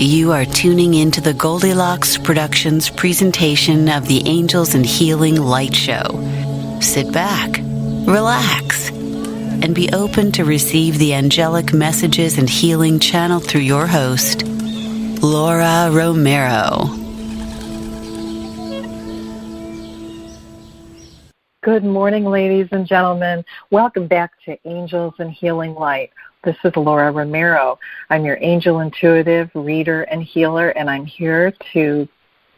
You are tuning into the Goldilocks Productions presentation of the Angels and Healing Light Show. Sit back, relax, and be open to receive the angelic messages and healing channeled through your host, Laura Romeiro. Good morning, ladies and gentlemen. Welcome back to Angels and Healing Light. This is Laura Romeiro. I'm your angel intuitive, reader, and healer, and I'm here to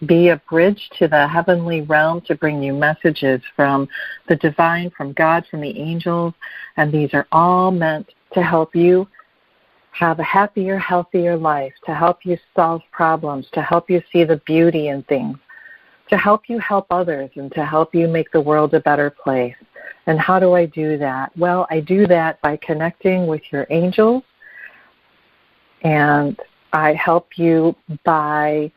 be a bridge to the heavenly realm to bring you messages from the divine, from God, from the angels, and these are all meant to help you have a happier, healthier life, to help you solve problems, to help you see the beauty in things, to help you help others, and to help you make the world a better place. And how do I do that? Well, I do that by connecting with your angels, and I help you by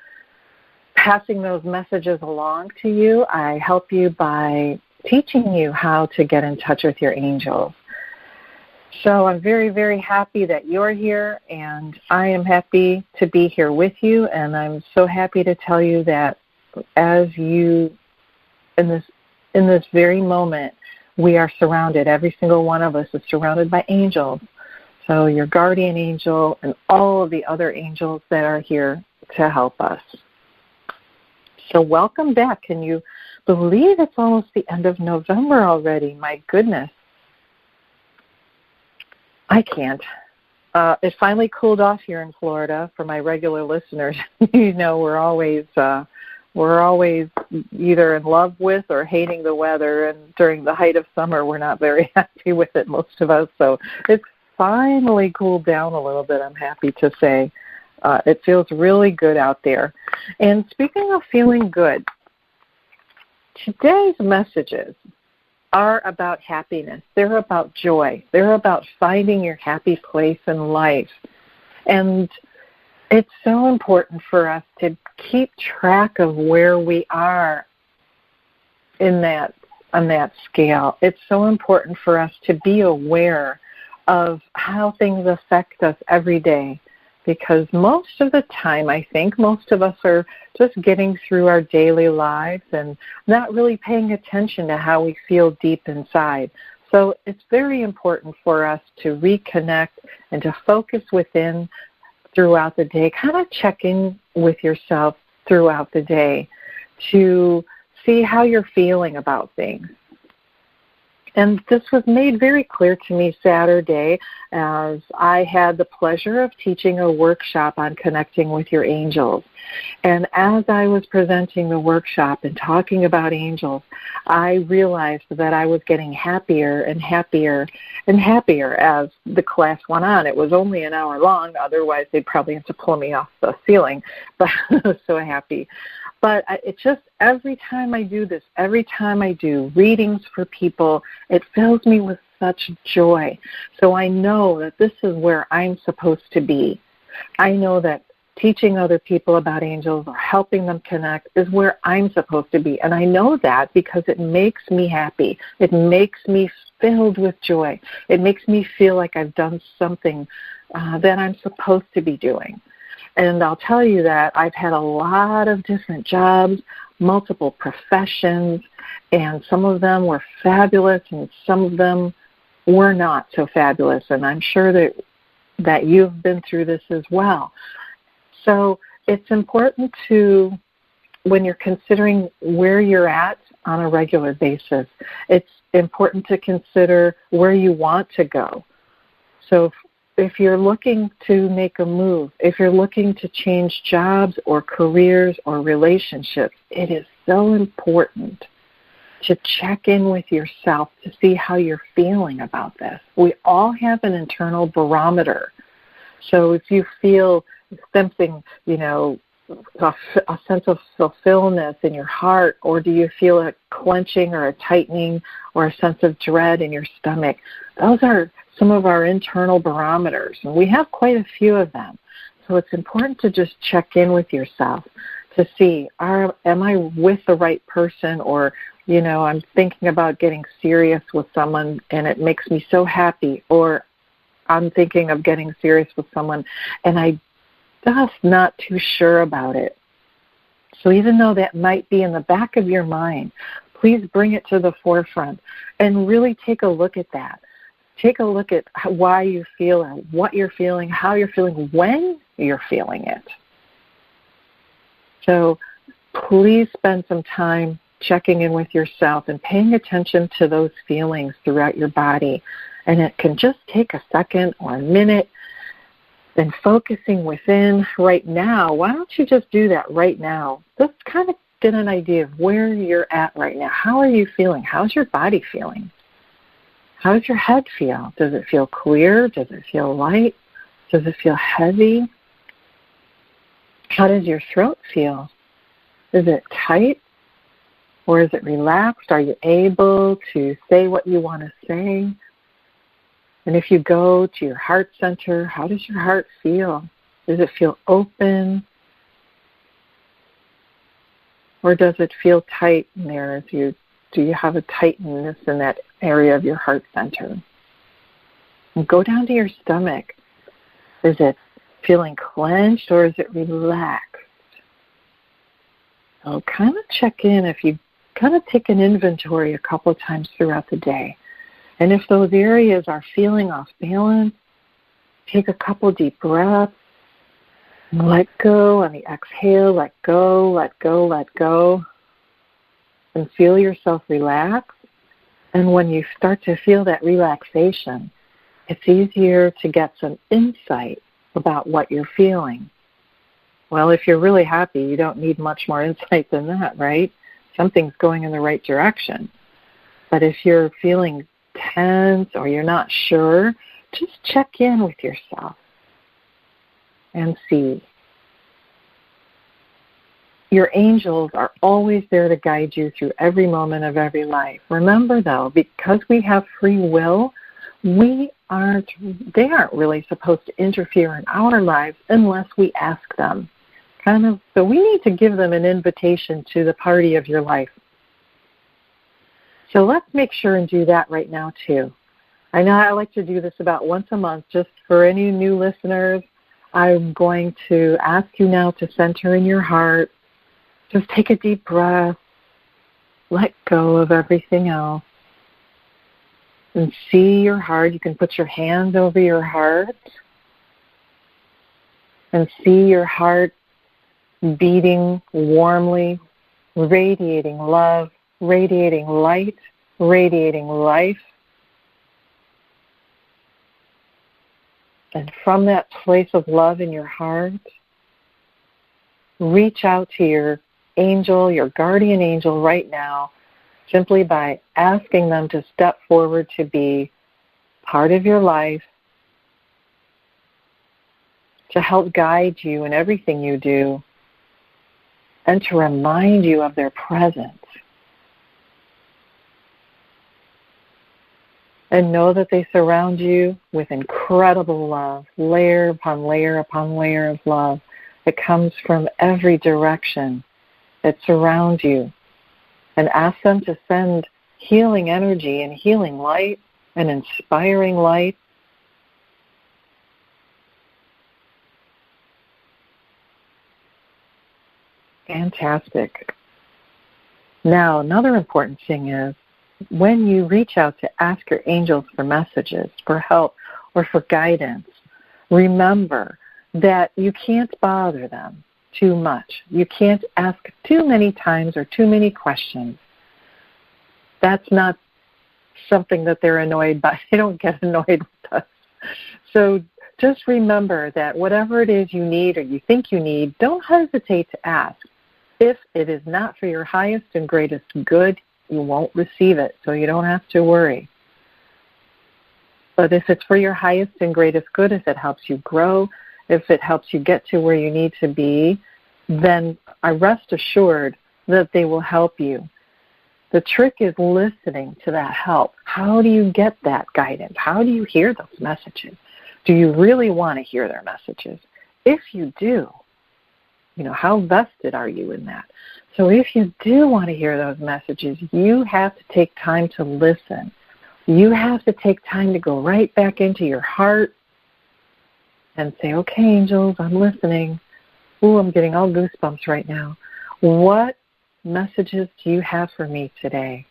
passing those messages along to you. I help you by teaching you how to get in touch with your angels. So I'm very, very happy that you're here, and I am happy to be here with you, and I'm so happy to tell you that as you, in this very moment, we are surrounded. Every single one of us is surrounded by angels. So your guardian angel and all of the other angels that are here to help us. So welcome back. Can you believe it's almost the end of November already? My goodness. I can't. It finally cooled off here in Florida for my regular listeners. You know, we're always either in love with or hating the weather, and during the height of summer, we're not very happy with it, most of us. So it's finally cooled down a little bit, I'm happy to say. It feels really good out there. And speaking of feeling good, today's messages are about happiness. They're about joy. They're about finding your happy place in life. And it's so important for us to keep track of where we are on that scale. It's so important for us to be aware of how things affect us every day, because most of the time, I think, most of us are just getting through our daily lives and not really paying attention to how we feel deep inside. So it's very important for us to reconnect and to focus within throughout the day, kind of check in with yourself throughout the day to see how you're feeling about things. And this was made very clear to me Saturday as I had the pleasure of teaching a workshop on connecting with your angels. And as I was presenting the workshop and talking about angels, I realized that I was getting happier and happier and happier as the class went on. It was only an hour long, otherwise they'd probably have to pull me off the ceiling, but I was so happy. But it's just every time I do this, every time I do readings for people, it fills me with such joy. So I know that this is where I'm supposed to be. I know that teaching other people about angels or helping them connect is where I'm supposed to be. And I know that because it makes me happy. It makes me filled with joy. It makes me feel like I've done something that I'm supposed to be doing. And I'll tell you that I've had a lot of different jobs, multiple professions, and some of them were fabulous and some of them were not so fabulous. And I'm sure that you've been through this as well. So it's important to, when you're considering where you're at on a regular basis, it's important to consider where you want to go. So if you're looking to make a move, if you're looking to change jobs or careers or relationships, it is so important to check in with yourself to see how you're feeling about this. We all have an internal barometer. So if you feel something, a sense of fulfillment in your heart, or do you feel a clenching or a tightening or a sense of dread in your stomach, those are some of our internal barometers, and we have quite a few of them. So it's important to just check in with yourself to see, am I with the right person, or, I'm thinking about getting serious with someone and it makes me so happy, or I'm thinking of getting serious with someone and I just not too sure about it. So even though that might be in the back of your mind, please bring it to the forefront and really take a look at that. Take a look at why you feel or what you're feeling, how you're feeling, when you're feeling it. So please spend some time checking in with yourself and paying attention to those feelings throughout your body. And it can just take a second or a minute. Then focusing within right now, why don't you just do that right now? Just kind of get an idea of where you're at right now. How are you feeling? How's your body feeling? How does your head feel? Does it feel clear? Does it feel light? Does it feel heavy? How does your throat feel? Is it tight or is it relaxed? Are you able to say what you want to say? And if you go to your heart center, how does your heart feel? Does it feel open? Or does it feel tight in there? Do you have a tightness in that area of your heart center? And go down to your stomach. Is it feeling clenched or is it relaxed? So kind of check in if you kind of take an inventory a couple of times throughout the day. And if those areas are feeling off balance, take a couple deep breaths. And let go on the exhale. Let go, let go, let go. And feel yourself relax. And when you start to feel that relaxation, it's easier to get some insight about what you're feeling. Well, if you're really happy, you don't need much more insight than that, right? Something's going in the right direction. But if you're feeling tense or you're not sure, just check in with yourself and see. Your angels are always there to guide you through every moment of every life. Remember, though, because we have free will, they aren't really supposed to interfere in our lives unless we ask them. So we need to give them an invitation to the party of your life. So let's make sure and do that right now, too. I know I like to do this about once a month. Just for any new listeners, I'm going to ask you now to center in your heart. Just take a deep breath. Let go of everything else. And see your heart. You can put your hands over your heart. And see your heart beating warmly, radiating love, radiating light, radiating life. And from that place of love in your heart, reach out to your angel, your guardian angel right now, simply by asking them to step forward to be part of your life, to help guide you in everything you do, and to remind you of their presence. And know that they surround you with incredible love, layer upon layer upon layer of love that comes from every direction that surrounds you. And ask them to send healing energy and healing light and inspiring light. Fantastic. Now, another important thing is, when you reach out to ask your angels for messages, for help, or for guidance, remember that you can't bother them too much. You can't ask too many times or too many questions. That's not something that they're annoyed by. They don't get annoyed with us. So just remember that whatever it is you need or you think you need, don't hesitate to ask. If it is not for your highest and greatest good, you won't receive it, so you don't have to worry. But if it's for your highest and greatest good, if it helps you grow, if it helps you get to where you need to be, then I rest assured that they will help you. The trick is listening to that help. How do you get that guidance? How do you hear those messages? Do you really want to hear their messages? If you do, how vested are you in that? So if you do want to hear those messages, you have to take time to listen. You have to take time to go right back into your heart and say, okay, angels, I'm listening. Ooh, I'm getting all goosebumps right now. What messages do you have for me today?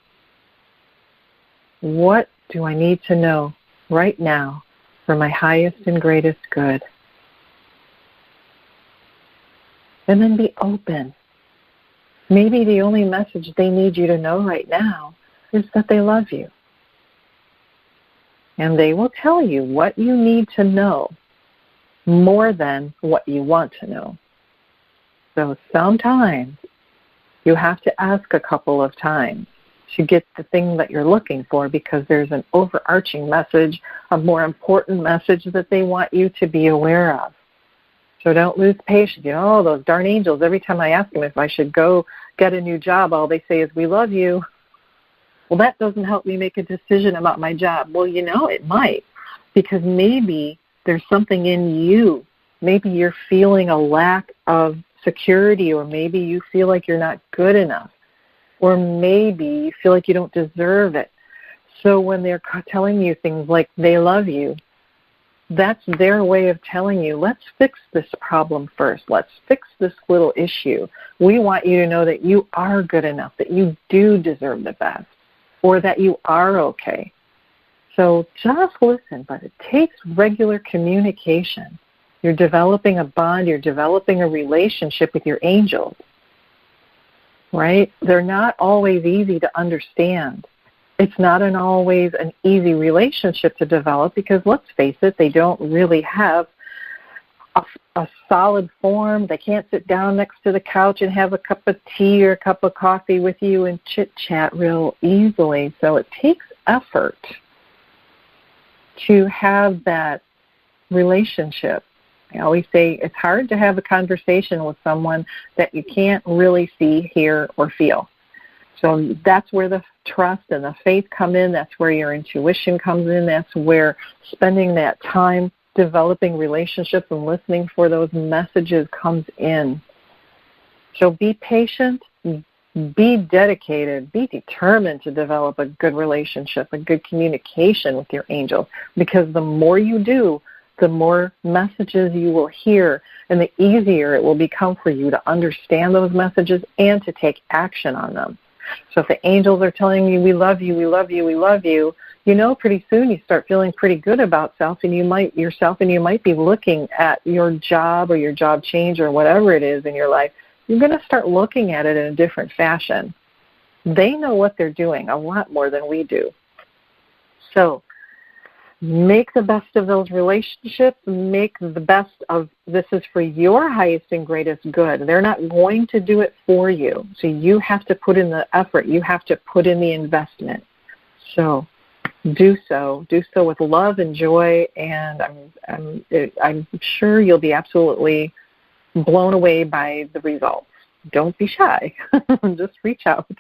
What do I need to know right now for my highest and greatest good? And then be open. Maybe the only message they need you to know right now is that they love you. And they will tell you what you need to know more than what you want to know. So sometimes you have to ask a couple of times to get the thing that you're looking for, because there's an overarching message, a more important message that they want you to be aware of. So don't lose patience. Those darn angels, every time I ask them if I should go get a new job, all they say is, we love you. Well, that doesn't help me make a decision about my job. Well, it might, because maybe there's something in you. Maybe you're feeling a lack of security, or maybe you feel like you're not good enough, or maybe you feel like you don't deserve it. So when they're telling you things like they love you, that's their way of telling you, let's fix this problem first. Let's fix this little issue. We want you to know that you are good enough, that you do deserve the best, or that you are okay. So just listen, but it takes regular communication. You're developing a bond, you're developing a relationship with your angels, right? They're not always easy to understand. It's not always an easy relationship to develop, because let's face it, they don't really have a solid form. They can't sit down next to the couch and have a cup of tea or a cup of coffee with you and chit-chat real easily. So it takes effort to have that relationship. I always say it's hard to have a conversation with someone that you can't really see, hear, or feel. So that's where the trust and the faith come in. That's where your intuition comes in. That's where spending that time developing relationships and listening for those messages comes in. So be patient, be dedicated, be determined to develop a good relationship, a good communication with your angels, because the more you do, the more messages you will hear, and the easier it will become for you to understand those messages and to take action on them. So if the angels are telling you, we love you, we love you, we love you, pretty soon you start feeling pretty good about yourself, and you might be looking at your job or your job change or whatever it is in your life. You're going to start looking at it in a different fashion. They know what they're doing a lot more than we do. So make the best of those relationships. Make the best of this is for your highest and greatest good. They're not going to do it for you. So you have to put in the effort. You have to put in the investment. So do so with love and joy, and I'm sure you'll be absolutely blown away by the results. Don't be shy. Just reach out.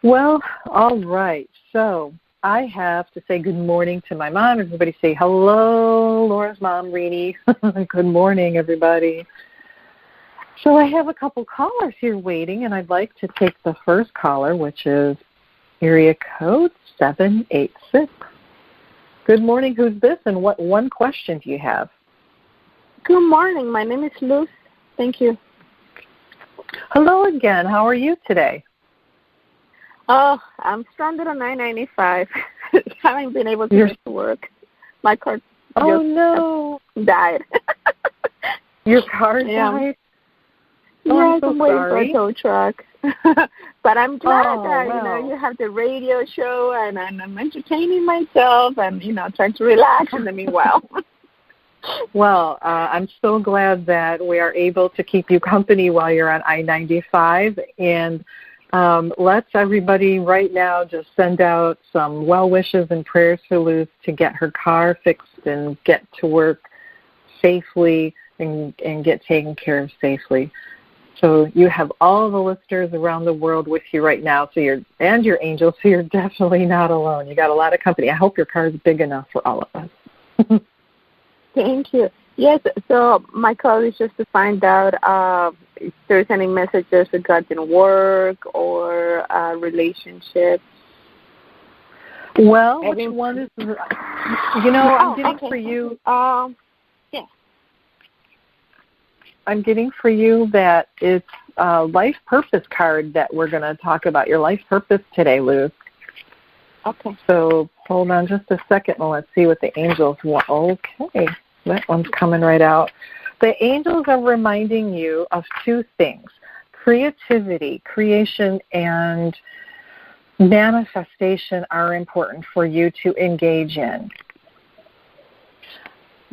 Well, all right. So I have to say good morning to my mom. Everybody say hello, Laura's mom, Rini. Good morning, everybody. So I have a couple callers here waiting, and I'd like to take the first caller, which is area code 786. Good morning. Who's this, and what one question do you have? Good morning. My name is Luz. Thank you. Hello again. How are you today? Oh, I'm stranded on 995. Haven't been able to get to work. My car just died. Your car died? Oh, yes, I'm waiting for a tow truck. But I'm glad that, you have the radio show, and I'm entertaining myself and, trying to relax in the meanwhile. Well, I'm so glad that we are able to keep you company while you're on I-95, and let's everybody right now just send out some well wishes and prayers for Luz to get her car fixed and get to work safely and get taken care of safely. So you have all the listeners around the world with you right now, your angels, so you're definitely not alone. You got a lot of company. I hope your car is big enough for all of us. Thank you. Yes, so my call is just to find out if there's any messages regarding work or relationships. Well, which one is, I'm getting for you. Yes. I'm getting for you that it's a life purpose card that we're going to talk about, your life purpose today, Luz. Okay. So hold on just a second and let's see what the angels want. Okay, that one's coming right out. The angels are reminding you of two things: creativity, creation, and manifestation are important for you to engage in.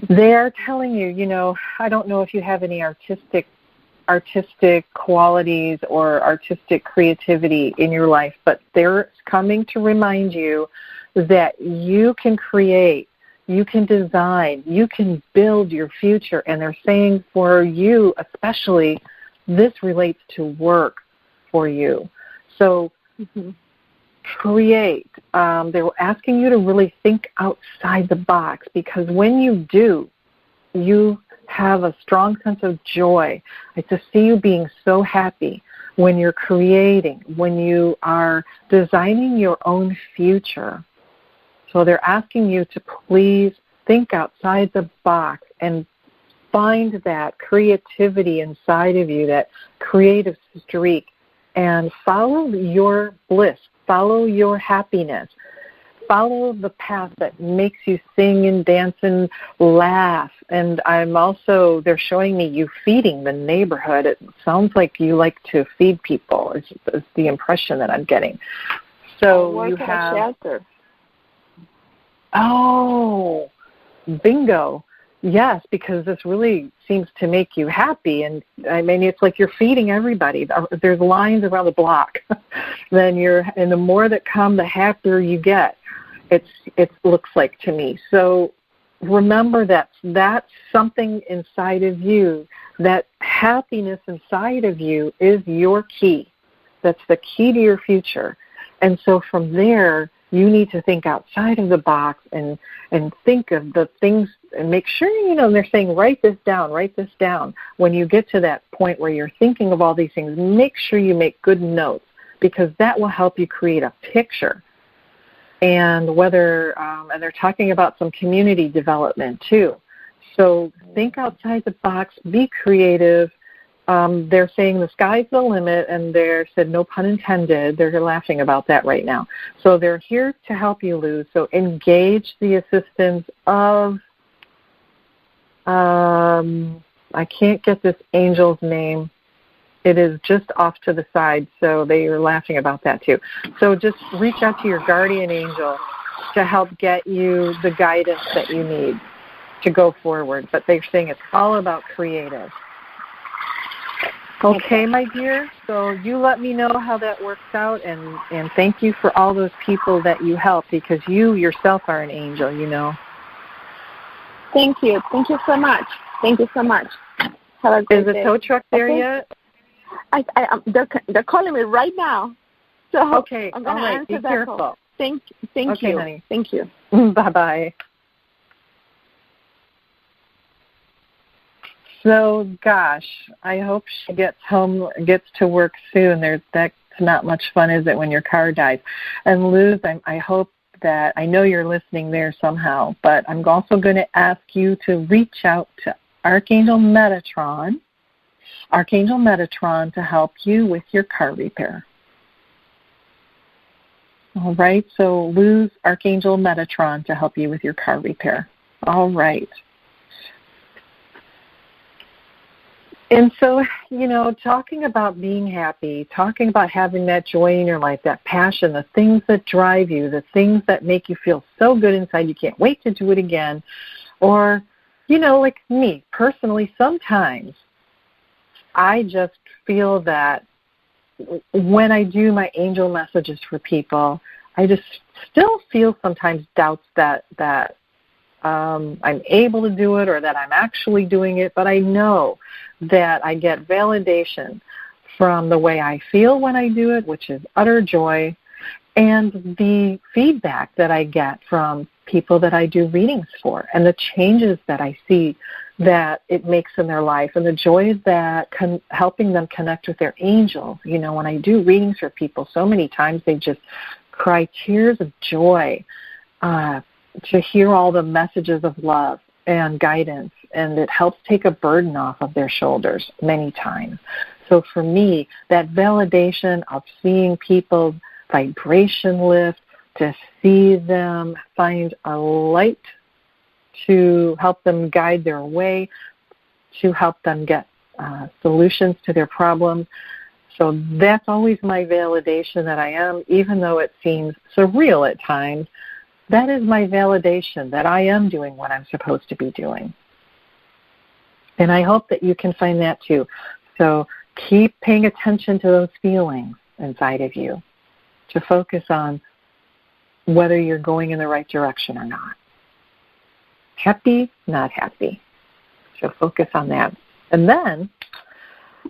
They are telling you, I don't know if you have any artistic qualities or artistic creativity in your life, but they're coming to remind you that you can create, you can design, you can build your future. And they're saying for you especially, this relates to work for you. So create. They're asking you to really think outside the box, because when you do, you have a strong sense of joy. I just see you being so happy when you're creating, when you are designing your own future. So they're asking you to please think outside the box and find that creativity inside of you, that creative streak, and follow your bliss, follow your happiness. Follow the path that makes you sing and dance and laugh. And they're showing me you feeding the neighborhood. It sounds like you like to feed people. It's the impression that I'm getting. So you have a shelter. Oh, bingo. Yes, because this really seems to make you happy. And I mean, it's like you're feeding everybody. There's lines around the block. And the more that come, the happier you get. It looks like to me. So remember that's something inside of you. That happiness inside of you is your key. That's the key to your future. And so from there, you need to think outside of the box and think of the things and make sure, they're saying write this down. When you get to that point where you're thinking of all these things, make sure you make good notes, because that will help you create a picture. And and they're talking about some community development too. So think outside the box, be creative. They're saying the sky's the limit, and they said no pun intended. They're laughing about that right now. So they're here to help you, Luz. So engage the assistance of, I can't get this angel's name. It is just off to the side, so they are laughing about that too. So just reach out to your guardian angel to help get you the guidance that you need to go forward. But they're saying it's all about creative. Okay, my dear, so you let me know how that works out, and thank you for all those people that you help, because you yourself are an angel, Thank you. Thank you so much. Thank you so much. Have a great day. Is the tow truck there yet? They're calling me right now. So okay, I'm going to answer be that careful. call. Thank okay, you. Honey. Thank you. Bye-bye. So, gosh, I hope she gets to work soon. That's not much fun, is it, when your car dies? And Luz, I hope that, I know you're listening there somehow, but I'm also going to ask you to reach out to Archangel Metatron to help you with your car repair. All right, so Luz, Archangel Metatron to help you with your car repair. All right. And so, talking about being happy, talking about having that joy in your life, that passion, the things that drive you, the things that make you feel so good inside you can't wait to do it again. Or, like me, personally, sometimes I just feel that when I do my angel messages for people, I just still feel sometimes doubts that I'm able to do it or that I'm actually doing it, but I know that I get validation from the way I feel when I do it, which is utter joy, and the feedback that I get from people that I do readings for, and the changes that I see that it makes in their life, and the joy that helping them connect with their angels. When I do readings for people, so many times they just cry tears of joy to hear all the messages of love. and guidance, and it helps take a burden off of their shoulders many times. So for me, that validation of seeing people's vibration lift, to see them find a light to help them guide their way, to help them get solutions to their problems. So that's always my validation that I am, even though it seems surreal at times, that is my validation that I am doing what I'm supposed to be doing. And I hope that you can find that too. So keep paying attention to those feelings inside of you, to focus on whether you're going in the right direction or not. Happy, not happy. So focus on that. And then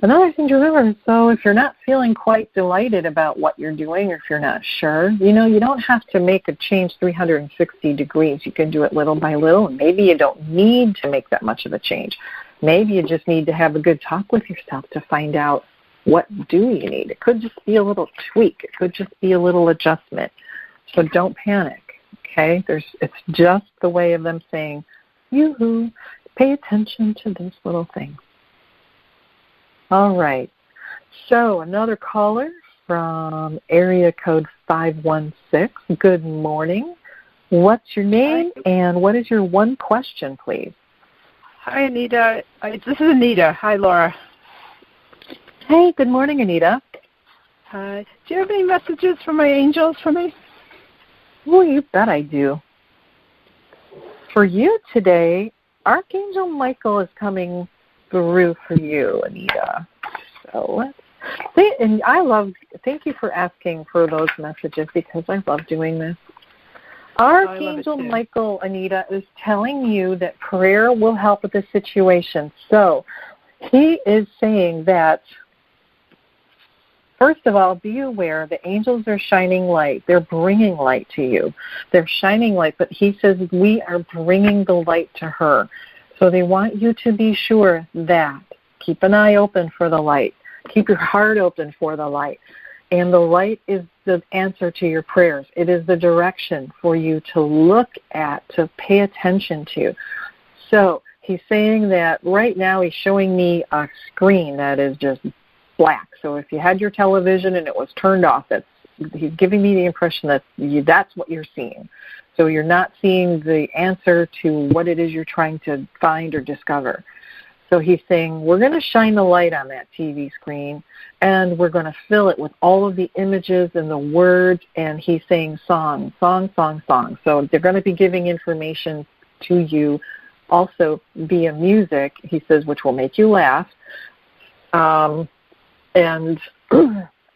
another thing to remember, so if you're not feeling quite delighted about what you're doing, or if you're not sure, you don't have to make a change 360 degrees. You can do it little by little, and maybe you don't need to make that much of a change. Maybe you just need to have a good talk with yourself to find out what do you need. It could just be a little tweak. It could just be a little adjustment. So don't panic, okay? It's just the way of them saying, yoo-hoo, pay attention to this little thing. All right. So another caller from area code 516. Good morning. What's your name and what is your one question, please? Hi, Anita. This is Anita. Hi, Laura. Hey, good morning, Anita. Hi. Do you have any messages from my angels for me? Oh, you bet I do. For you today, Archangel Michael is coming through for you, Anita. So let's see. And thank you for asking for those messages because I love doing this. Archangel Michael, Anita, is telling you that prayer will help with the situation. So he is saying that, first of all, be aware the angels are shining light. They're bringing light to you. They're shining light, but he says we are bringing the light to her. So they want you to be sure that keep an eye open for the light. Keep your heart open for the light. And the light is the answer to your prayers. It is the direction for you to look at, to pay attention to. So he's saying that right now he's showing me a screen that is just black. So if you had your television and it was turned off, he's giving me the impression that that's what you're seeing. So you're not seeing the answer to what it is you're trying to find or discover. So he's saying, we're going to shine the light on that TV screen, and we're going to fill it with all of the images and the words, and he's saying song, song, song, song. So they're going to be giving information to you also via music, he says, which will make you laugh. And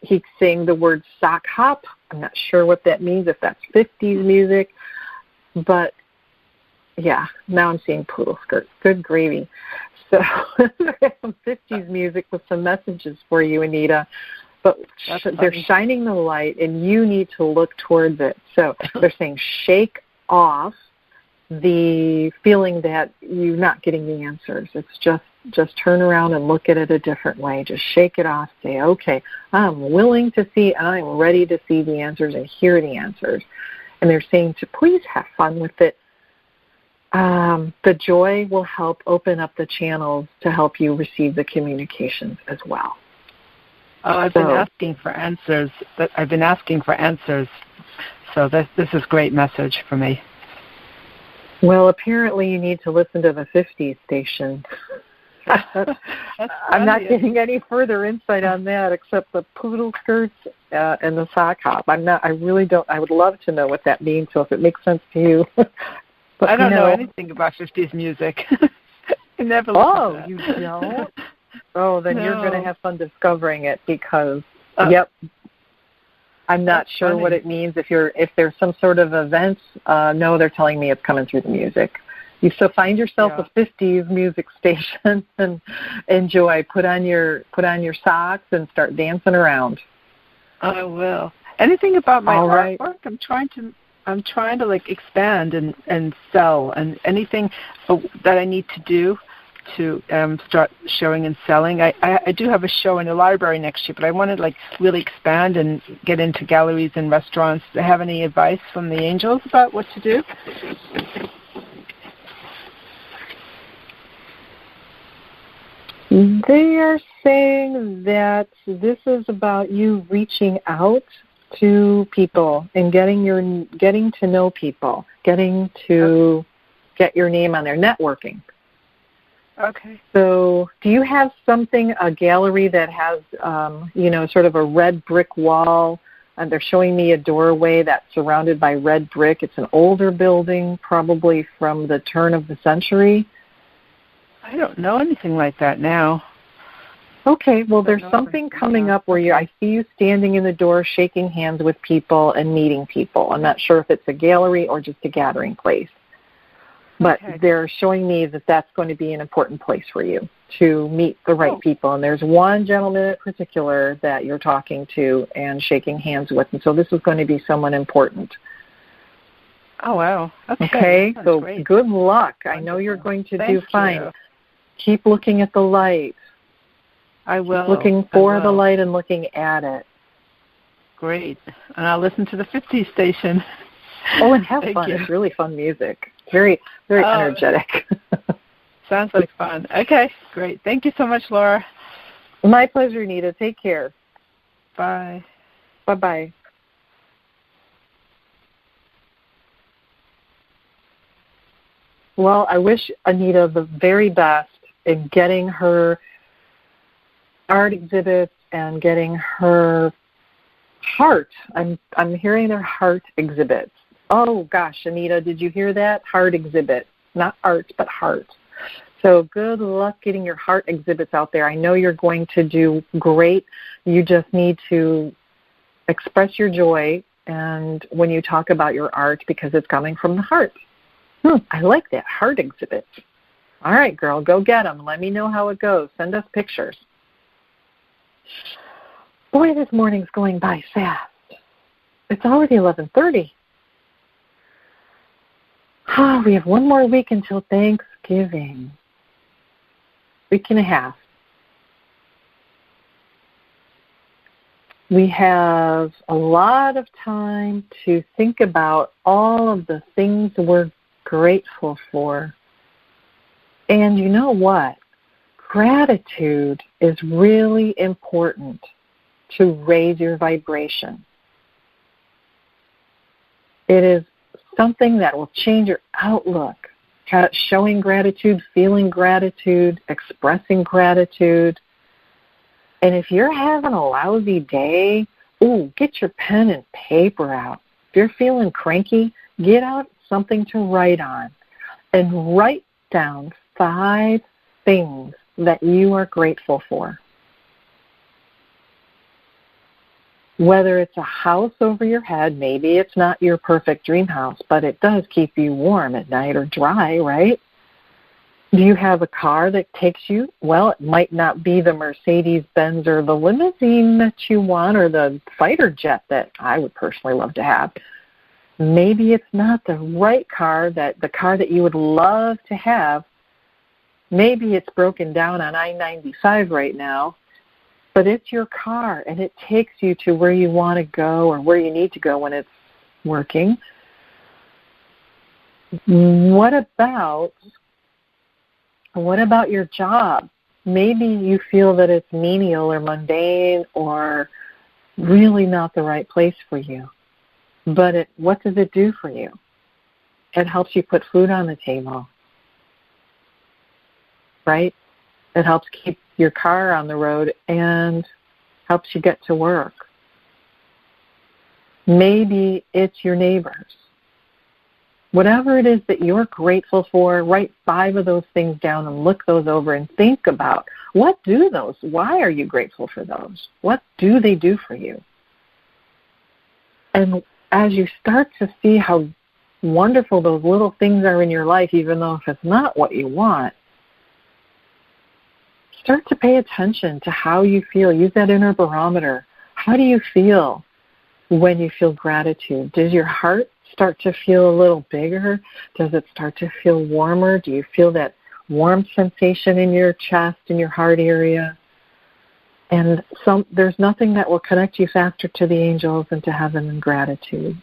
he's saying the word sock hop. I'm not sure what that means, if that's 50s music, but yeah, now I'm seeing poodle skirts. Good gravy. So some 50s music with some messages for you, Anita. But they're shining the light, and you need to look towards it. So they're saying shake off the feeling that you're not getting the answers. It's just turn around and look at it a different way. Just shake it off. Say, okay, I'm willing to see, and I'm ready to see the answers and hear the answers. And they're saying to please have fun with it. The joy will help open up the channels to help you receive the communications as well. Oh, I've been asking for answers. So this is a great message for me. Well, apparently you need to listen to the 50s station. I'm not getting any further insight on that except the poodle skirts and the sock hop. I really don't. I would love to know what that means. So if it makes sense to you. But I don't know anything about 50s music. I never listened to that. You don't? Oh, then you're going to have fun discovering it because, yep, I'm not sure funny. What it means. If there's some sort of events, no, they're telling me it's coming through the music. So find yourself a 50s music station and enjoy. Put on your socks and start dancing around. I will. Anything about my artwork? I'm trying to like expand and sell, and anything that I need to do to start showing and selling. I do have a show in the library next year, but I want to like really expand and get into galleries and restaurants. Do you have any advice from the angels about what to do? They are saying that this is about you reaching out to people and getting to know people, getting to get your name on there, networking. Okay. So do you have a gallery that has, sort of a red brick wall, and they're showing me a doorway that's surrounded by red brick? It's an older building, probably from the turn of the century. I don't know anything like that now. Okay, well, there's something coming up where I see you standing in the door, shaking hands with people and meeting people. I'm not sure if it's a gallery or just a gathering place. But they're showing me that that's going to be an important place for you to meet the right people. And there's one gentleman in particular that you're talking to and shaking hands with. And so this is going to be someone important. Oh, wow. Okay, so great. Good luck. Wonderful. I know you're going to do fine. Keep looking at the light. I will. Looking for the light and looking at it. Great. And I'll listen to the 50 station. Oh, and have fun. It's really fun music. Very, very energetic. Sounds like fun. Okay, great. Thank you so much, Laura. My pleasure, Anita. Take care. Bye. Bye-bye. Well, I wish Anita the very best in getting her art exhibits and getting her heart. I'm hearing their heart exhibits. Oh, gosh, Anita, did you hear that? Heart exhibit. Not art, but heart. So good luck getting your heart exhibits out there. I know you're going to do great. You just need to express your joy and when you talk about your art because it's coming from the heart. I like that, heart exhibit. All right, girl, go get them. Let me know how it goes. Send us pictures. Boy, this morning's going by fast. It's already 11:30. We have one more week until Thanksgiving. Week and a half. We have a lot of time to think about all of the things we're grateful for. And you know what? Gratitude is really important to raise your vibration. It is something that will change your outlook. Showing gratitude, feeling gratitude, expressing gratitude. And if you're having a lousy day, get your pen and paper out. If you're feeling cranky, get out something to write on and write down 5 things that you are grateful for. Whether it's a house over your head, maybe it's not your perfect dream house, but it does keep you warm at night or dry, right? Do you have a car that takes you? Well, it might not be the Mercedes-Benz or the limousine that you want or the fighter jet that I would personally love to have. Maybe it's not the right car, the car that you would love to have. Maybe it's broken down on I-95 right now, but it's your car and it takes you to where you want to go or where you need to go when it's working. What about your job? Maybe you feel that it's menial or mundane or really not the right place for you. But what does it do for you? It helps you put food on the table, right? It helps keep your car on the road and helps you get to work. Maybe it's your neighbors. Whatever it is that you're grateful for, write 5 of those things down and look those over and think about why are you grateful for those? What do they do for you? And as you start to see how wonderful those little things are in your life, even though if it's not what you want, start to pay attention to how you feel. Use that inner barometer. How do you feel when you feel gratitude? Does your heart start to feel a little bigger? Does it start to feel warmer? Do you feel that warm sensation in your chest, in your heart area? And there's nothing that will connect you faster to the angels and to heaven than gratitude.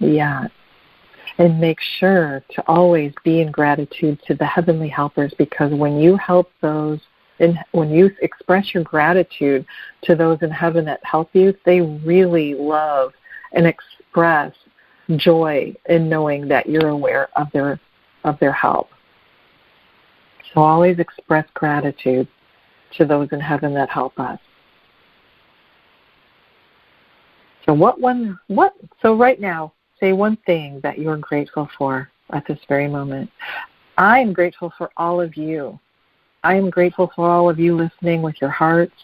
Yeah. And make sure to always be in gratitude to the heavenly helpers, because when you help those, and when you express your gratitude to those in heaven that help you, they really love and express joy in knowing that you're aware of their help. So always express gratitude to those in heaven that help us. So right now, say one thing that you're grateful for at this very moment. I am grateful for all of you. I am grateful for all of you listening with your hearts.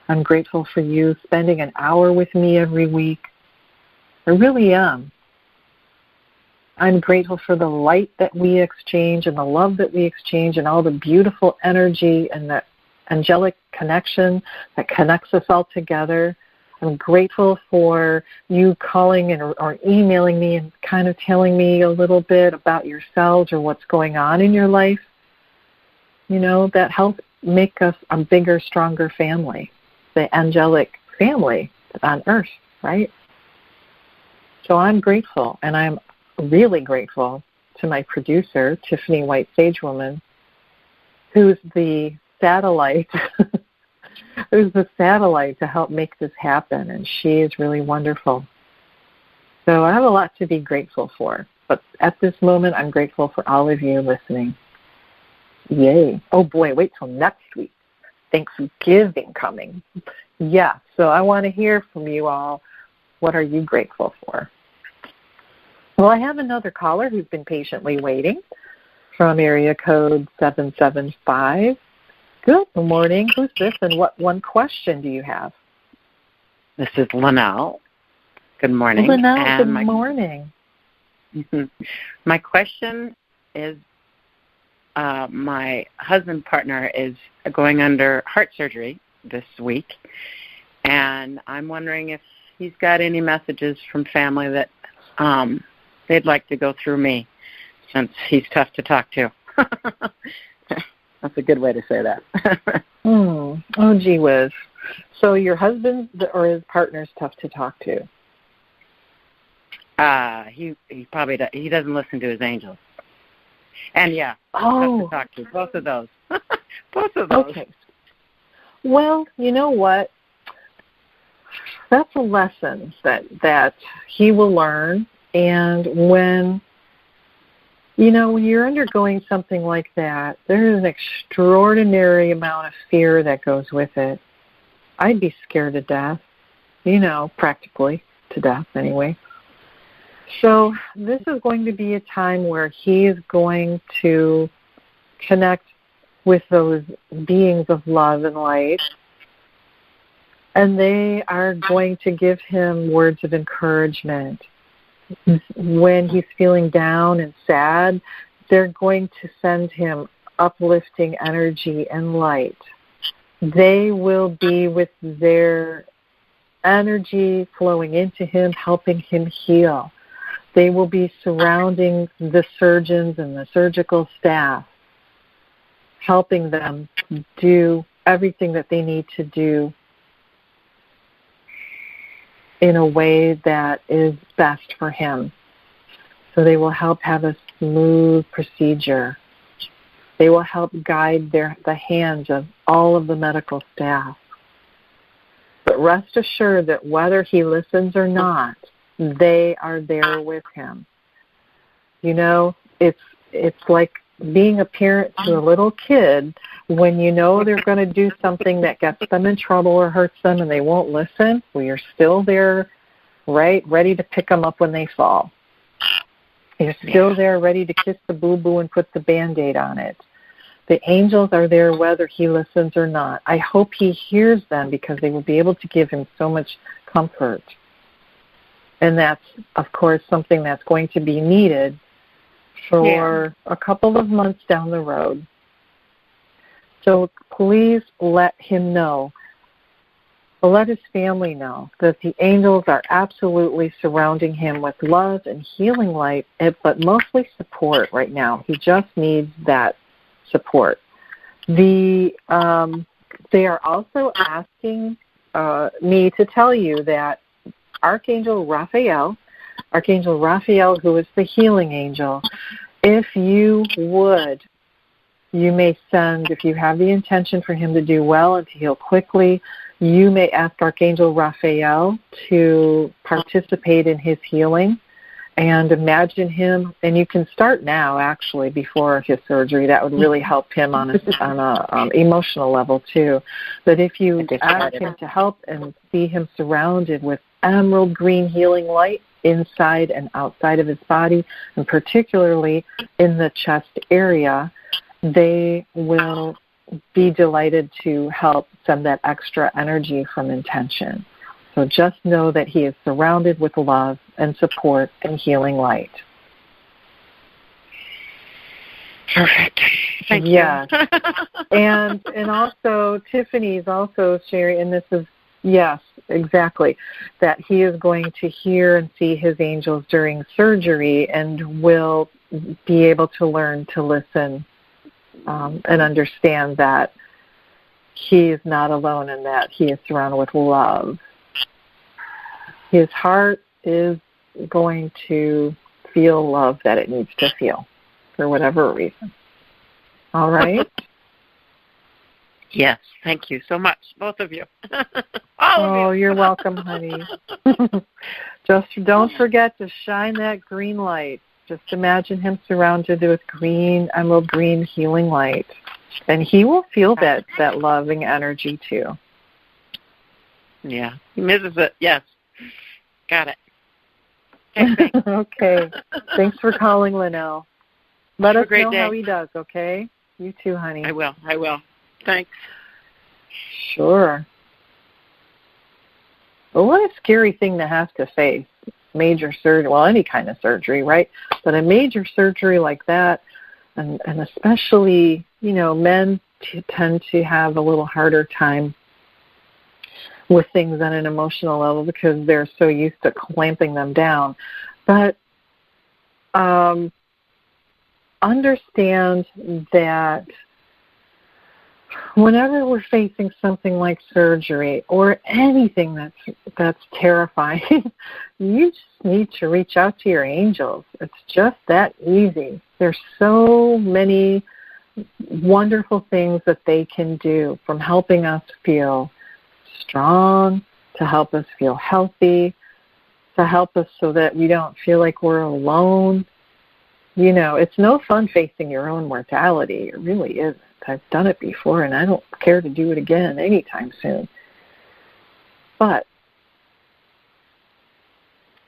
I'm grateful for you spending an hour with me every week. I really am. I'm grateful for the light that we exchange and the love that we exchange and all the beautiful energy and the angelic connection that connects us all together. I'm grateful for you calling or emailing me and kind of telling me a little bit about yourselves or what's going on in your life. You know, that helps make us a bigger, stronger family, the angelic family on Earth, right? So I'm grateful, and I'm really grateful to my producer, Tiffany White Sagewoman, who's the satellite to help make this happen, and she is really wonderful. So I have a lot to be grateful for, but at this moment I'm grateful for all of you listening. Yay. Oh boy, wait till next week. Thanksgiving coming. Yeah, so I want to hear from you all. What are you grateful for? Well, I have another caller who's been patiently waiting from area code 775. Good morning. Who's this, and what one question do you have? This is Linnell. Good morning. Linnell, good morning. My question is, my husband partner is going under heart surgery this week, and I'm wondering if he's got any messages from family that they'd like to go through me, since he's tough to talk to. That's a good way to say that. Oh, gee whiz. So your husband or his partner's tough to talk to? He doesn't listen to his angels. And yeah, tough to talk to. Both of those. Both of those. Okay. Well, you know what? That's a lesson that he will learn. And when you're undergoing something like that, there is an extraordinary amount of fear that goes with it. I'd be scared to death, practically to death anyway. So this is going to be a time where he is going to connect with those beings of love and light, and they are going to give him words of encouragement. When he's feeling down and sad, they're going to send him uplifting energy and light. They will be with their energy flowing into him, helping him heal. They will be surrounding the surgeons and the surgical staff, helping them do everything that they need to do in a way that is best for him. So they will help have a smooth procedure. They will help guide the hands of all of the medical staff. But rest assured that whether he listens or not, they are there with him. It's like being a parent to a little kid when you know they're going to do something that gets them in trouble or hurts them and they won't listen. Well, you're still there, right, ready to pick them up when they fall. You're still there ready to kiss the boo-boo and put the Band-Aid on it. The angels are there whether he listens or not. I hope he hears them, because they will be able to give him so much comfort. And that's, of course, something that's going to be needed for a couple of months down the road. So please let him know, let his family know, that the angels are absolutely surrounding him with love and healing light, but mostly support right now. He just needs that support. They are also asking me to tell you that Archangel Raphael, Archangel Raphael, who is the healing angel. If you would, you may send, if you have the intention for him to do well and to heal quickly, you may ask Archangel Raphael to participate in his healing and imagine him. And you can start now, actually, before his surgery. That would really help him on a emotional level, too. But if you ask him to help and see him surrounded with emerald green healing light inside and outside of his body, and particularly in the chest area, they will be delighted to help send that extra energy from intention. So just know that he is surrounded with love and support and healing light. Perfect. Thank you. and also Tiffany's also sharing, and this is, yes, exactly, that he is going to hear and see his angels during surgery and will be able to learn to listen and understand that he is not alone and that he is surrounded with love. His heart is going to feel love that it needs to feel for whatever reason. All right? Yes, thank you so much, both of you. All of you. You're welcome, honey. Just don't forget to shine that green light. Just imagine him surrounded with green, emerald green healing light. And he will feel that loving energy, too. Yeah, he misses it. Yes. Got it. Okay. Thanks for calling, Linnell. Let us know day. how he does, okay? You too, honey. I will. Thanks. Sure. Well, what a scary thing to have to face. Major surgery, well, any kind of surgery, right? But a major surgery like that, and especially, men tend to have a little harder time with things on an emotional level because they're so used to clamping them down. But understand that whenever we're facing something like surgery or anything that's terrifying, you just need to reach out to your angels. It's just that easy. There's so many wonderful things that they can do, from helping us feel strong, to help us feel healthy, to help us so that we don't feel like we're alone. It's no fun facing your own mortality. It really isn't. I've done it before, and I don't care to do it again anytime soon. But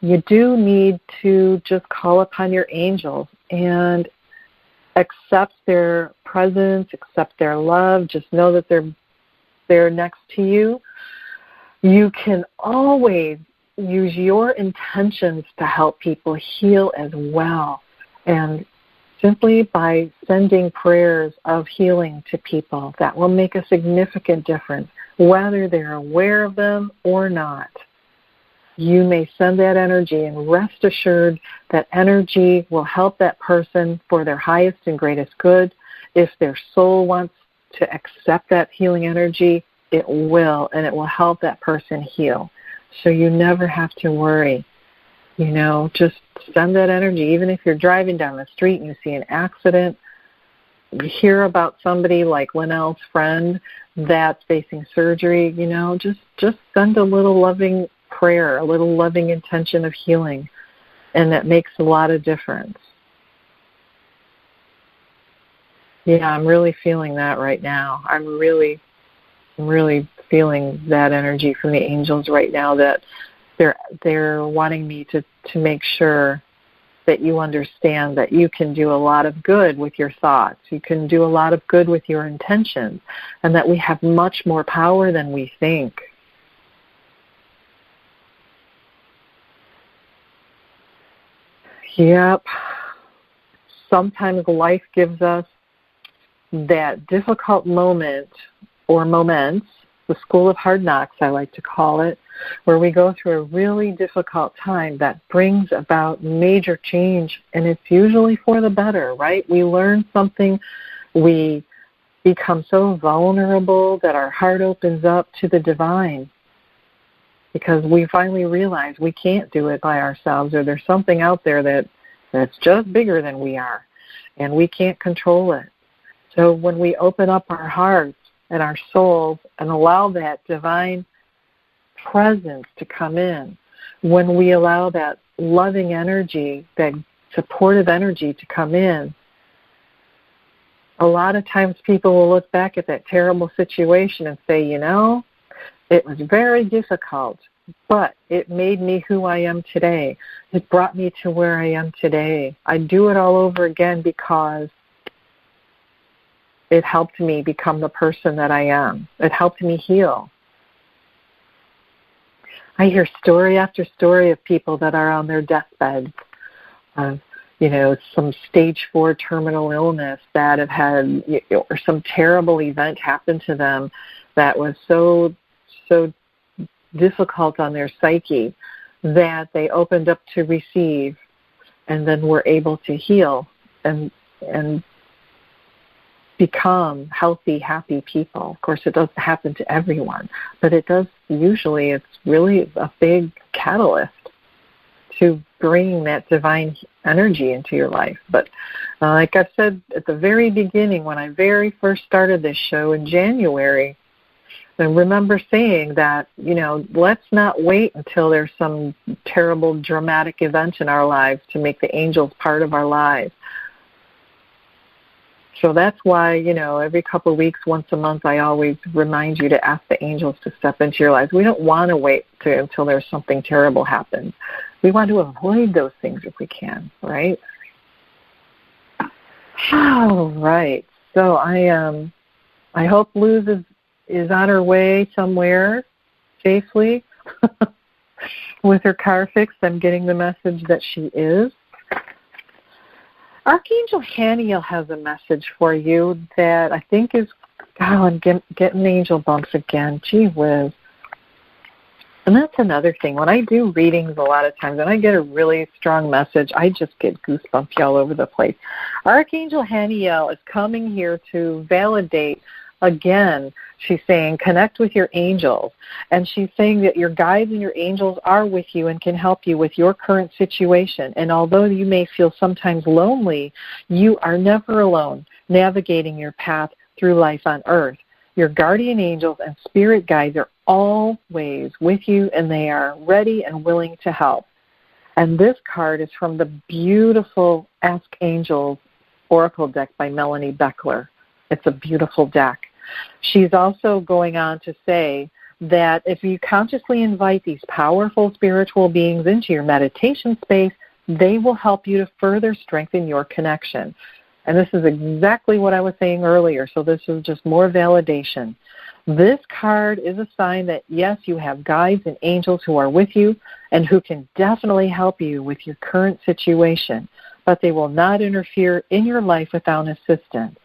you do need to just call upon your angels and accept their presence, accept their love. Just know that they're next to you. You can always use your intentions to help people heal as well. And simply by sending prayers of healing to people, that will make a significant difference, whether they're aware of them or not. You may send that energy, and rest assured that energy will help that person for their highest and greatest good. If their soul wants to accept that healing energy, it will, and it will help that person heal. So you never have to worry. Just send that energy. Even if you're driving down the street and you see an accident, you hear about somebody like Linnell's friend that's facing surgery, just send a little loving prayer, a little loving intention of healing, and that makes a lot of difference. Yeah, I'm really feeling that right now. I'm really feeling that energy from the angels right now, that they're wanting me to make sure that you understand that you can do a lot of good with your thoughts. You can do a lot of good with your intentions, and that we have much more power than we think. Yep. Sometimes life gives us that difficult moment or moments, the school of hard knocks, I like to call it, where we go through a really difficult time that brings about major change, and it's usually for the better, right? We learn something, we become so vulnerable that our heart opens up to the divine. because we finally realize we can't do it by ourselves, or there's something out there that's just bigger than we are, and we can't control it. So when we open up our hearts and our souls and allow that divine presence to come in, when we allow that loving energy, that supportive energy to come in, a lot of times people will look back at that terrible situation and say, you know, it was very difficult, but it made me who I am today. It brought me to where I am today. I'd do it all over again because it helped me become the person that I am. It helped me heal. I hear story after story of people that are on their deathbeds, some stage 4 terminal illness that have had, or some terrible event happened to them that was so difficult on their psyche that they opened up to receive and then were able to heal and become healthy, happy people. Of course, it doesn't happen to everyone, but it does usually. It's really a big catalyst to bring that divine energy into your life. But like I said at the very beginning, when I very first started this show in January, I remember saying that, let's not wait until there's some terrible, dramatic event in our lives to make the angels part of our lives. So that's why, every couple of weeks, once a month, I always remind you to ask the angels to step into your lives. We don't want to wait until there's something terrible happens. We want to avoid those things if we can, right? All right. So I hope Luz is on her way somewhere safely with her car fixed. I'm getting the message that she is. Archangel Haniel has a message for you that I think is, I'm getting angel bumps again. Gee whiz. And that's another thing. When I do readings a lot of times, when I get a really strong message, I just get goosebumps all over the place. Archangel Haniel is coming here to validate, again, she's saying, connect with your angels. And she's saying that your guides and your angels are with you and can help you with your current situation. And although you may feel sometimes lonely, you are never alone navigating your path through life on earth. Your guardian angels and spirit guides are always with you, and they are ready and willing to help. And this card is from the beautiful Ask Angels Oracle deck by Melanie Beckler. It's a beautiful deck. She's also going on to say that if you consciously invite these powerful spiritual beings into your meditation space, they will help you to further strengthen your connection. And this is exactly what I was saying earlier, so this is just more validation. This card is a sign that, yes, you have guides and angels who are with you and who can definitely help you with your current situation, but they will not interfere in your life without assistance.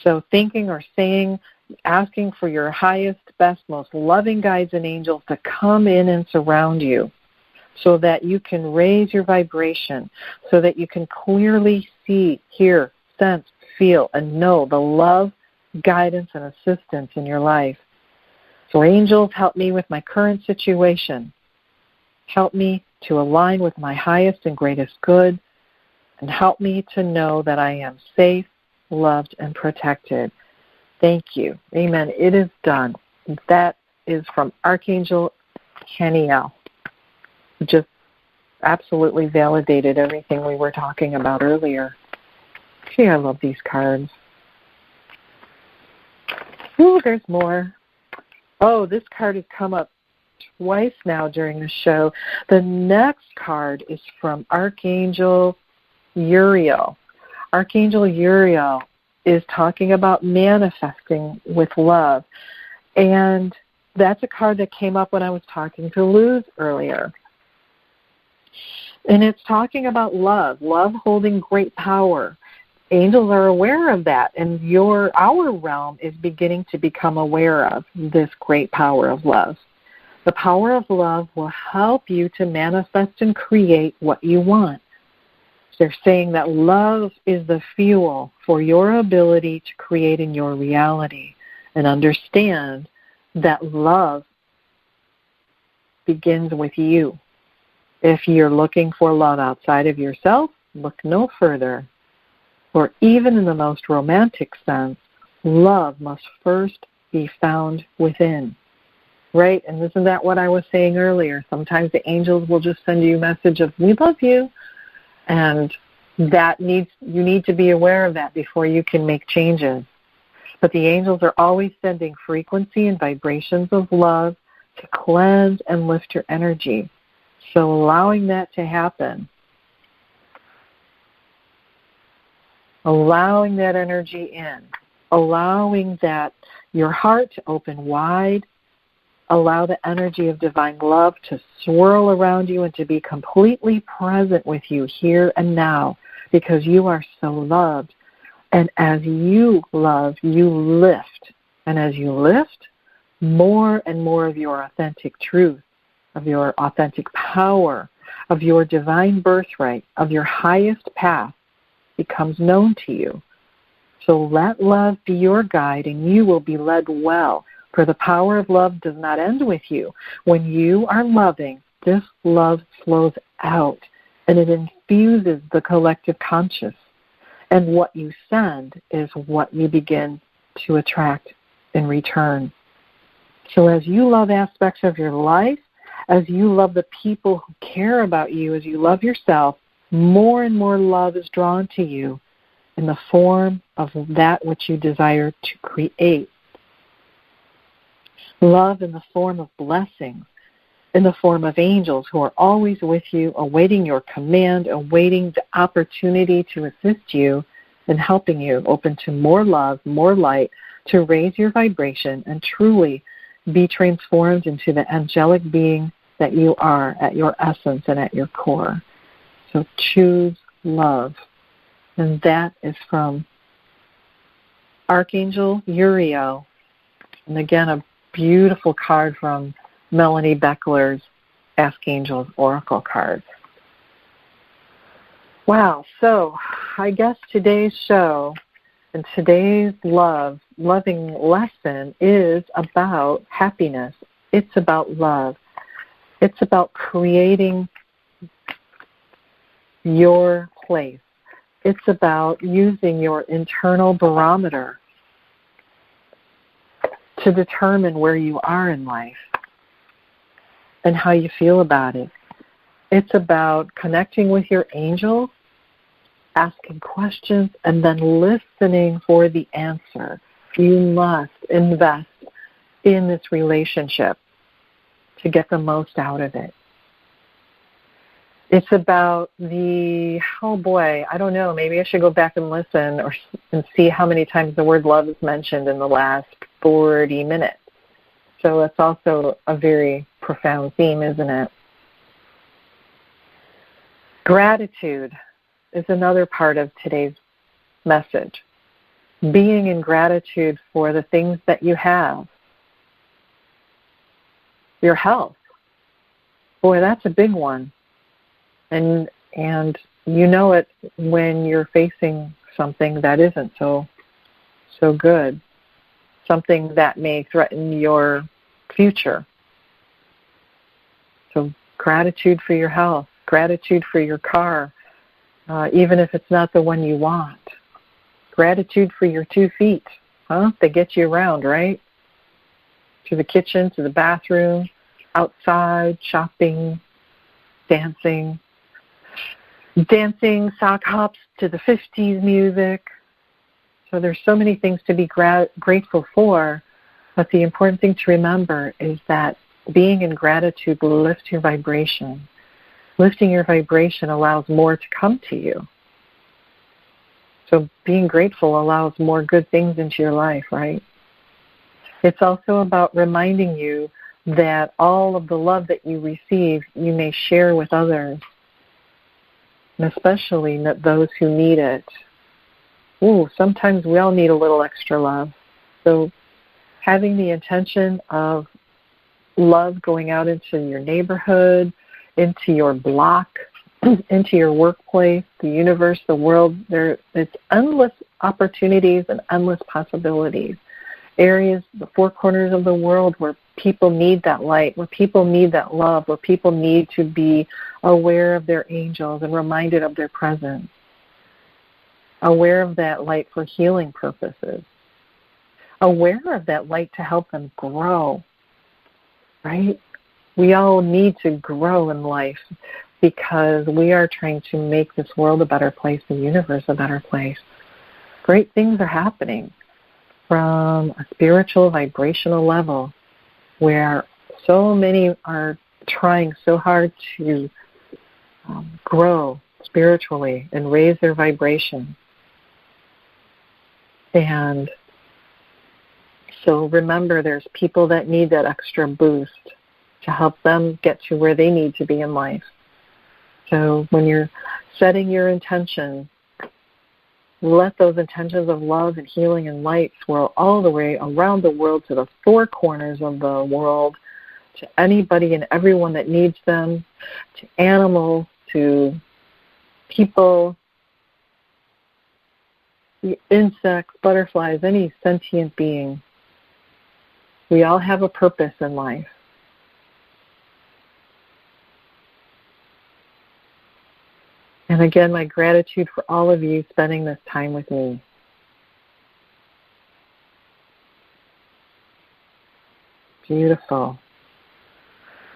So thinking or saying, asking for your highest, best, most loving guides and angels to come in and surround you so that you can raise your vibration, so that you can clearly see, hear, sense, feel, and know the love, guidance, and assistance in your life. So angels, help me with my current situation. Help me to align with my highest and greatest good, and help me to know that I am safe, loved, and protected. Thank you. Amen. It is done. That is from Archangel Haniel. Just absolutely validated everything we were talking about earlier. Gee, I love these cards. Ooh, there's more. Oh, this card has come up twice now during the show. The next card is from Archangel Uriel. Archangel Uriel is talking about manifesting with love. And that's a card that came up when I was talking to Luz earlier. And it's talking about love holding great power. Angels are aware of that, and our realm is beginning to become aware of this great power of love. The power of love will help you to manifest and create what you want. They're saying that love is the fuel for your ability to create in your reality, and understand that love begins with you. If you're looking for love outside of yourself, look no further. For even in the most romantic sense, love must first be found within. Right? And isn't that what I was saying earlier? Sometimes the angels will just send you a message of, we love you. And you need to be aware of that before you can make changes. But the angels are always sending frequency and vibrations of love to cleanse and lift your energy. So allowing that to happen, allowing that energy in, allowing that your heart to open wide, allow the energy of divine love to swirl around you and to be completely present with you here and now, because you are so loved. And as you love, you lift. And as you lift, more and more of your authentic truth, of your authentic power, of your divine birthright, of your highest path becomes known to you. So let love be your guide, and you will be led well. For the power of love does not end with you. When you are loving, this love flows out, and it infuses the collective conscious. And what you send is what you begin to attract in return. So as you love aspects of your life, as you love the people who care about you, as you love yourself, more and more love is drawn to you in the form of that which you desire to create. Love in the form of blessings, in the form of angels who are always with you, awaiting your command, awaiting the opportunity to assist you in helping you open to more love, more light, to raise your vibration and truly be transformed into the angelic being that you are at your essence and at your core. So choose love. And that is from Archangel Uriel. And again, a beautiful card from Melanie Beckler's Ask Angels Oracle cards. Wow, so I guess today's show and today's loving lesson is about happiness. It's about love. It's about creating your place. It's about using your internal barometer to determine where you are in life and how you feel about it. It's about connecting with your angels, asking questions, and then listening for the answer. You must invest in this relationship to get the most out of it. It's about I don't know, maybe I should go back and listen and see how many times the word love is mentioned in the last 40 minutes. So it's also a very profound theme, isn't it? Gratitude is another part of today's message. Being in gratitude for the things that you have. Your health. Boy, that's a big one. And you know it when you're facing something that isn't so good. Something that may threaten your future. So gratitude for your health. Gratitude for your car, even if it's not the one you want. Gratitude for your 2 feet. They get you around, right? To the kitchen, to the bathroom, outside, shopping, dancing, sock hops to the 50s music. So there's so many things to be grateful for, but the important thing to remember is that being in gratitude will lift your vibration. Lifting your vibration allows more to come to you. So being grateful allows more good things into your life, right? It's also about reminding you that all of the love that you receive, you may share with others, and especially those who need it. Sometimes we all need a little extra love. So having the intention of love going out into your neighborhood, into your block, into your workplace, the universe, the world, it's endless opportunities and endless possibilities. Areas, the 4 corners of the world where people need that light, where people need that love, where people need to be aware of their angels and reminded of their presence, aware of that light for healing purposes, aware of that light to help them grow, right? We all need to grow in life because we are trying to make this world a better place, the universe a better place. Great things are happening from a spiritual, vibrational level where so many are trying so hard to grow spiritually and raise their vibration. And so remember, there's people that need that extra boost to help them get to where they need to be in life. So when you're setting your intention, let those intentions of love and healing and light swirl all the way around the world to the four corners of the world, to anybody and everyone that needs them, to animals, to people, insects, butterflies, any sentient being. We all have a purpose in life. And again, my gratitude for all of you spending this time with me. Beautiful.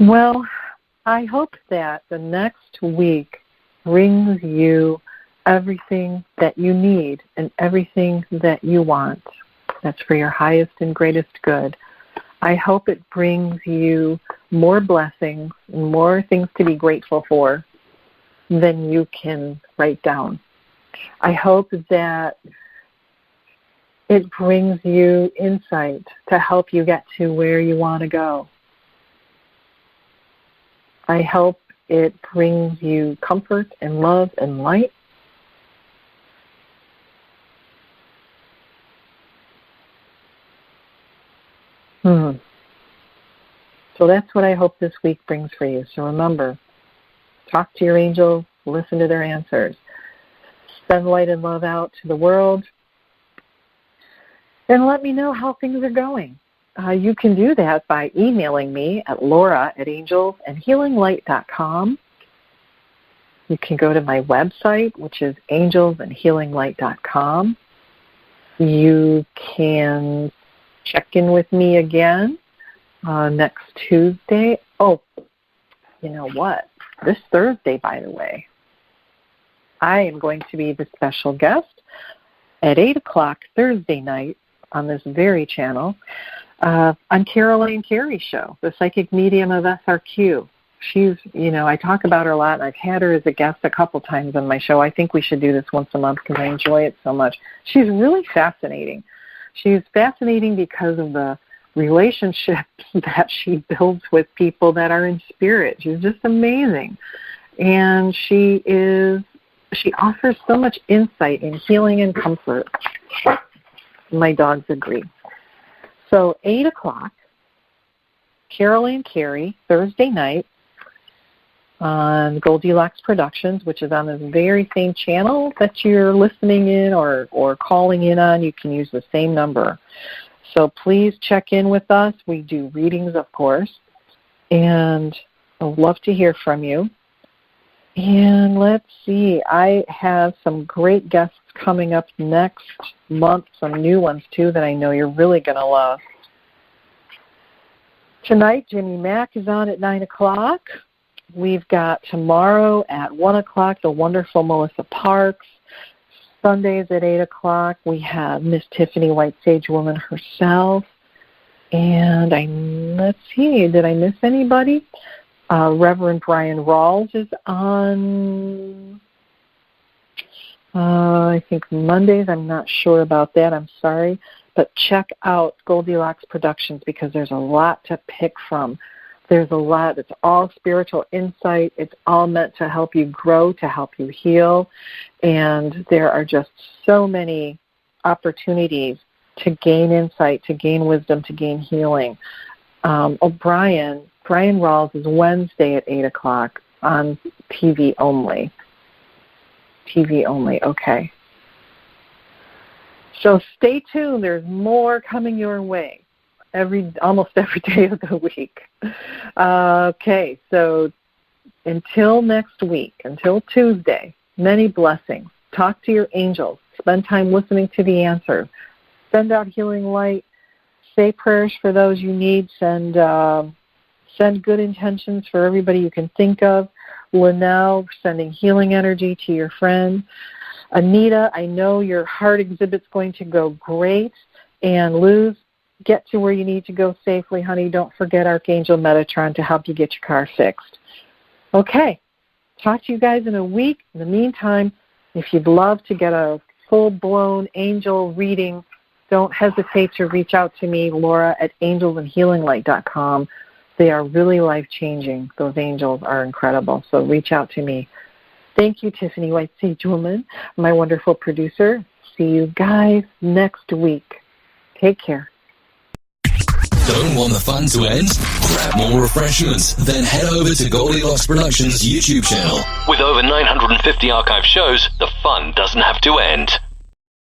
Well, I hope that the next week brings you everything that you need and everything that you want. That's for your highest and greatest good. I hope it brings you more blessings and more things to be grateful for than you can write down. I hope that it brings you insight to help you get to where you want to go. I hope it brings you comfort and love and light. So that's what I hope this week brings for you. So remember, talk to your angels, listen to their answers. Send light and love out to the world. And let me know how things are going. You can do that by emailing me at laura@angelsandhealinglight.com. You can go to my website, which is angelsandhealinglight.com. You can check in with me again next Tuesday. Oh, you know what? This Thursday, by the way, I am going to be the special guest at 8 o'clock Thursday night on this very channel on Caroline Carey's show, the Psychic Medium of SRQ. She's, I talk about her a lot, and I've had her as a guest a couple times on my show. I think we should do this once a month because I enjoy it so much. She's really fascinating. She's fascinating because of the relationships that she builds with people that are in spirit. She's just amazing. And she offers so much insight and healing and comfort. My dogs agree. So 8 o'clock, Caroline Carey, Thursday night on Goldilocks Productions, which is on this very same channel that you're listening in or calling in on. You can use the same number. So please check in with us. We do readings, of course, and I'd love to hear from you. And let's see, I have some great guests coming up next month, some new ones too that I know you're really going to love. Tonight, Jimmy Mack is on at 9 o'clock. We've got tomorrow at 1 o'clock, the wonderful Melissa Parks. Sundays at 8 o'clock, we have Miss Tiffany White Sage Woman herself. And let's see, did I miss anybody? Reverend Brian Rawls is on, I think Mondays. I'm not sure about that. I'm sorry. But check out Goldilocks Productions because there's a lot to pick from. There's a lot. It's all spiritual insight. It's all meant to help you grow, to help you heal. And there are just so many opportunities to gain insight, to gain wisdom, to gain healing. Brian Rawls is Wednesday at 8 o'clock on TV only. TV only, okay. So stay tuned. There's more coming your way. almost every day of the week. Okay, so until next week, until Tuesday, many blessings. Talk to your angels. Spend time listening to the answers. Send out healing light. Say prayers for those you need. Send good intentions for everybody you can think of. Linnell, sending healing energy to your friend. Anita, I know your heart exhibit's going to go great. And Luz, get to where you need to go safely, honey. Don't forget Archangel Metatron to help you get your car fixed. Okay, talk to you guys in a week. In the meantime, if you'd love to get a full-blown angel reading, don't hesitate to reach out to me, Laura, at angelsandhealinglight.com. They are really life-changing. Those angels are incredible, so reach out to me. Thank you, Tiffany White Sage-Woman, my wonderful producer. See you guys next week. Take care. Don't want the fun to end? Grab more refreshments, then head over to Goldilocks Productions' YouTube channel. With over 950 archive shows, the fun doesn't have to end.